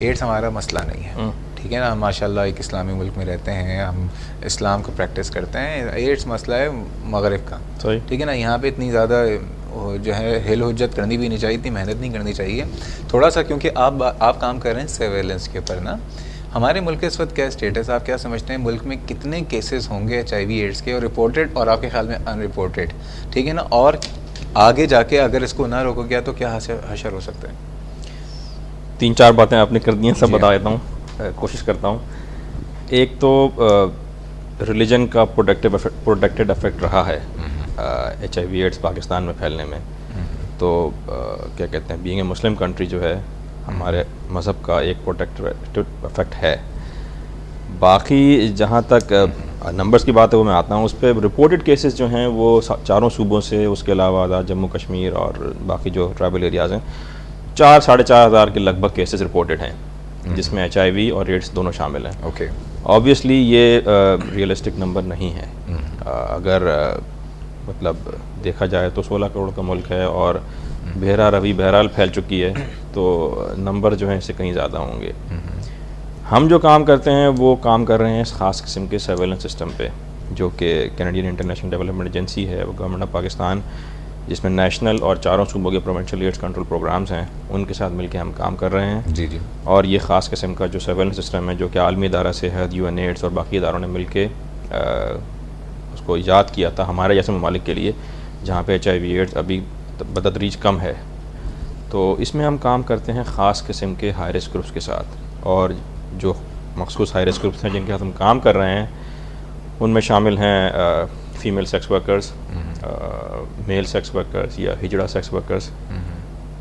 Ads हमारा मसला नहीं है, ठीक है ना। हम माशाल्लाह एक इस्लामी मुल्क में रहते हैं, हम इस्लाम को प्रैक्टिस करते हैं। एड्स मसला है मगरिब का, ठीक है ना। यहाँ पे इतनी ज़्यादा जो है हिल हुज्जत करनी भी नहीं चाहिए, इतनी मेहनत नहीं करनी चाहिए थोड़ा सा, क्योंकि आप काम कर रहे हैं सर्वेलेंस के ऊपर ना। हमारे मुल्क के इस वक्त क्या स्टेटस, आप क्या समझते हैं मुल्क में कितने केसेस होंगे HIV एड्स के, और रिपोर्टेड और आपके ख्याल में अनरिपोर्टेड, ठीक है ना। और आगे जाके अगर इसको ना रोको गया तो क्या हशर हो सकता है। 3-4 बातें आपने कर दी हैं, सब बता देता हूँ, कोशिश करता हूँ। एक तो रिलीजन का प्रोटेक्टेड इफेक्ट रहा है HIV एड्स पाकिस्तान में फैलने में। तो क्या कहते हैं, बीइंग ए मुस्लिम कंट्री जो है, हमारे मज़हब का एक प्रोटेक्टेड इफेक्ट है। बाकी जहाँ तक नंबर्स की बात है वो मैं आता हूँ उस पर। रिपोर्टेड केसेस जो हैं वो 4 सूबों से, उसके अलावा जम्मू कश्मीर और बाकी जो ट्राइबल एरियाज़ हैं, 4-4.5 हज़ार के लगभग केसेस रिपोर्टेड हैं, जिसमें HIV और एड्स दोनों शामिल हैं। ओके, ऑब्वियसली ये रियलिस्टिक नंबर नहीं है। अगर मतलब देखा जाए तो 16 करोड़ का मुल्क है और बहरा रवि बहरहाल फैल चुकी है, तो नंबर जो है इससे कहीं ज़्यादा होंगे। हम जो काम करते हैं वो काम कर रहे हैं इस ख़ास किस्म के सर्वेलेंस सिस्टम पे, जो कि कैनेडियन इंटरनेशनल डेवलपमेंट एजेंसी है, वो गवर्नमेंट ऑफ पाकिस्तान, जिसमें नेशनल और 4 सूबों के प्रोविंशियल एड्स कंट्रोल प्रोग्राम्स हैं, उनके साथ मिलकर हम काम कर रहे हैं। जी जी। और ये ख़ास किस्म का जो सर्वेलेंस सिस्टम है, जो कि आलमी इदारा सेहत, UNAIDS और बाकी इदारों ने मिलकर उसको ईजाद किया था हमारे जैसे ममालिक के लिए, जहाँ पे HIV एड्स अभी बतदरीज कम है। तो इसमें हम काम करते हैं ख़ास किस्म के हाई रिस्क ग्रुप्स के साथ, और जो मखसूस हाई रिस्क ग्रुप्स हैं जिनके साथ हम काम कर रहे हैं उनमें शामिल हैं female sex workers, male sex workers या हिजड़ा सेक्स वर्कर्स,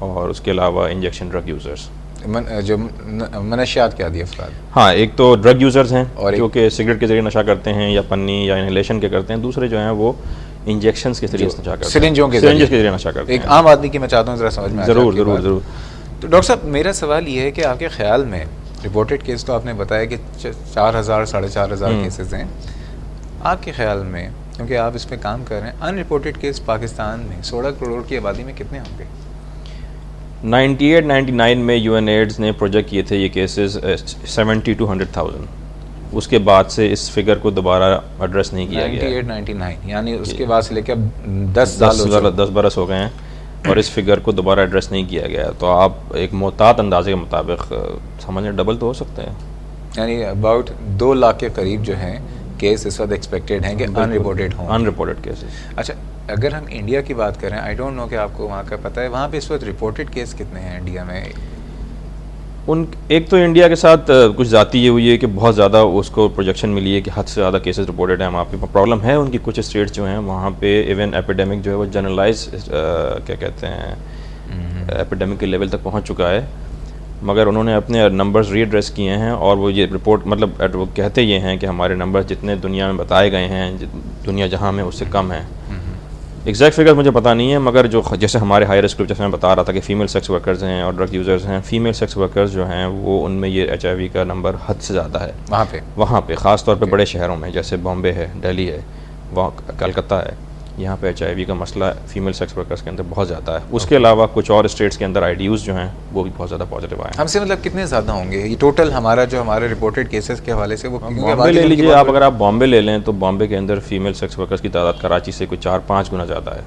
और उसके अलावा इंजेक्शन ड्रग यूज़र्स, जो मनशियात के आदी अफराद। हाँ, एक तो ड्रग यूज़र्स हैं और जो कि सिगरेट के ज़रिए नशा करते हैं या पन्नी या इनहेलेशन के करते हैं। दूसरे जो हैं वो इंजेक्शंस के ज़रिए नशा करते हैं, सिरिंजों के ज़रिए नशा करते हैं। एक आम आदमी की मैं चाहता हूँ ज़रा समझ में। ज़रूर ज़रूर ज़रूर। तो डॉक्टर साहब, मेरा सवाल ये है कि आपके ख्याल में रिपोर्टेड केस तो आपने बताया कि 4,000 साढ़े 4,000 केसेस हैं, आपके ख्याल में, क्योंकि आप इस पर काम कर रहे हैं, अनरिपोर्टेड केस पाकिस्तान में 16 करोड़ की आबादी में कितने होंगे। 98-99 में UNAIDS ने प्रोजेक्ट किए थे ये केसेस 70 to 100,000। उसके बाद से इस फिगर को दोबारा एड्रेस नहीं किया गया। 98-99 यानी उसके बाद से लेकर 10 बरस हो गए हैं और इस फिगर को दोबारा एड्रेस नहीं किया गया। तो आप एक मोहतात अंदाजे के मुताबिक समझें डबल तो हो सकते हैं, यानी अबाउट 2 लाख के करीब जो हैं केस इस वक्त एक्सपेक्टेड हैं कि अनरिपोर्टेड हों, अनरिपोर्टेड केसेस। अच्छा, अगर हम इंडिया की बात करें, आई डोंट नो कि आपको वहाँ का पता है, वहाँ पे इस वक्त रिपोर्टेड केस कितने हैं इंडिया में। एक तो इंडिया के साथ कुछ जाती ये हुई है कि बहुत ज़्यादा उसको प्रोजेक्शन मिली है कि हद से ज़्यादा केसेस रिपोर्टेड हैं वहाँ पे। प्रॉब्लम है उनकी कुछ स्टेट्स जो हैं वहाँ पे इवन एपिडेमिक जो है वो जनरलाइज क्या कहते हैं एपिडेमिक के लेवल तक पहुँच चुका है, मगर उन्होंने अपने नंबर्स रीएड्रेस किए हैं और वो ये रिपोर्ट मतलब वो कहते ये हैं कि हमारे नंबर्स जितने दुनिया में बताए गए हैं, दुनिया जहाँ में उससे कम है। एग्जैक्ट फिगर मुझे पता नहीं है, मगर जो जैसे हमारे हाई रिस्क ग्रुप, जैसे मैं बता रहा था कि फ़ीमेल सेक्स वर्कर्स हैं और ड्रग यूज़र्स हैं, फ़ीमेल सेक्स वर्कर्स जो हैं वो उनमें ये HIV का नंबर हद से ज़्यादा है वहाँ पे ख़ास तौर पे बड़े शहरों में, जैसे बॉम्बे है, दिल्ली है, वहाँ कलकत्ता है, यहाँ पे HIV का मसला फीमेल सेक्स वर्कर्स के अंदर बहुत ज़्यादा है। उसके अलावा कुछ और स्टेट्स के अंदर IDUs जो हैं वो भी बहुत ज़्यादा पॉजिटिव आए हैं। हमसे मतलब कितने ज़्यादा होंगे ये टोटल हमारे रिपोर्टेड केसेस के हवाले से? वो बॉम्बे ले लीजिए आप, अगर आप बॉम्बे ले लें तो बॉम्बे के अंदर फीमेल सेक्स वर्कर्स की तादाद कराची से कुछ 4-5 गुना ज़्यादा है।